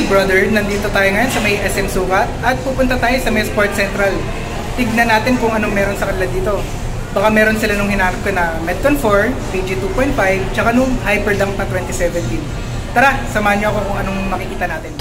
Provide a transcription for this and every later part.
brother, nandito tayo ngayon sa may SM Sukat at pupunta tayo sa may Sport Central. Tignan natin kung anong meron sa kanila dito. Baka meron sila nung hinanap ko na Metcon 4, PG 2.5, tsaka nung Hyperdunk na 2017. Tara, samahan niyo ako kung anong makikita natin.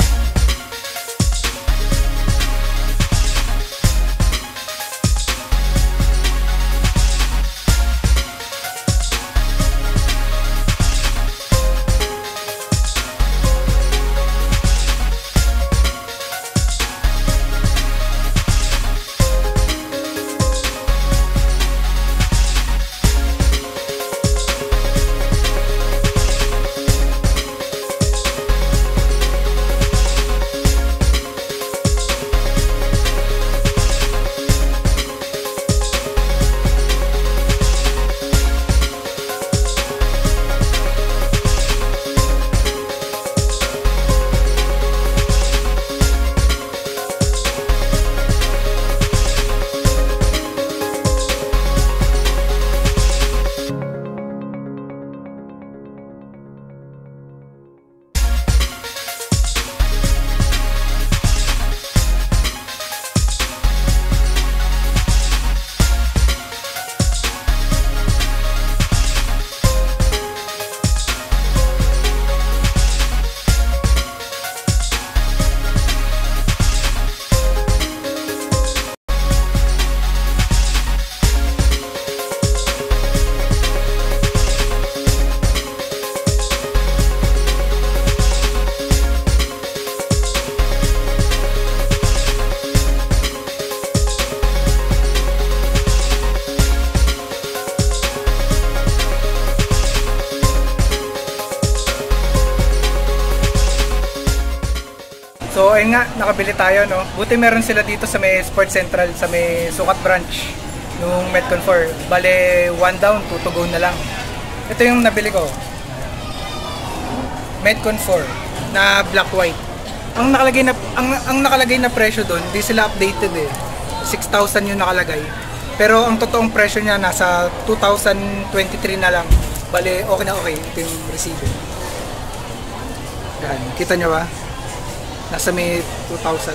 So ayun nga, nakabili tayo, no. Buti meron sila dito sa may Sport Central, sa may Sukat branch nung Metcon 4. Bale, 1 down, 2 to go na lang. Ito yung nabili ko. Metcon 4 na black white. Ang nakalagay na presyo doon, di sila updated eh. 6,000 yung nakalagay. Pero ang totoong presyo niya nasa 2023 na lang. Bale, okay na okay. Ito yung resibo. Yan, kita nyo ba? Nasa may 2,000.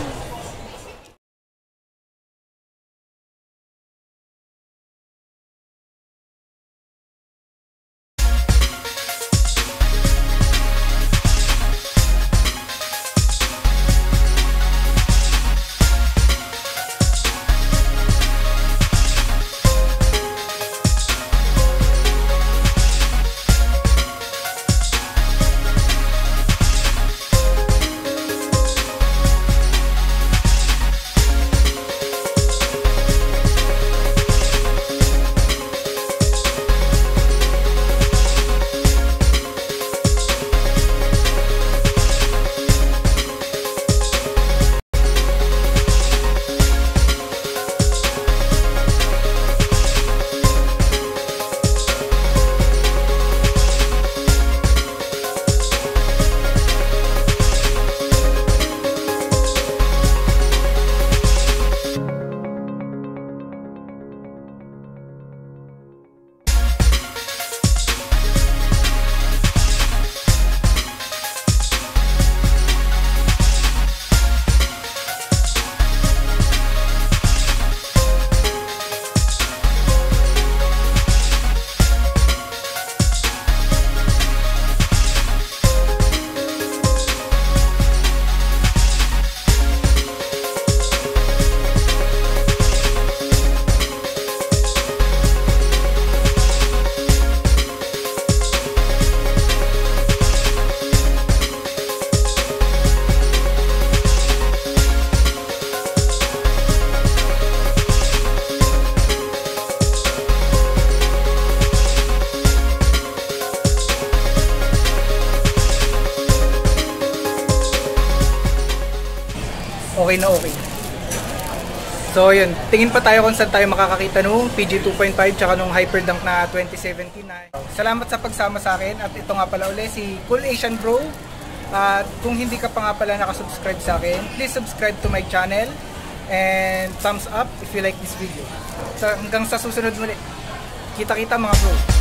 Okay na okay. So yun, tingin pa tayo kung saan tayo makakakita nung PG 2.5 tsaka nung Hyperdunk na 2017 na. Salamat sa pagsama sa akin at ito nga pala uli si Cool Asian Bro. At kung hindi ka pa nga pala nakasubscribe sa akin, please subscribe to my channel and thumbs up if you like this video. So hanggang sa susunod muli. Kita-kita mga bro.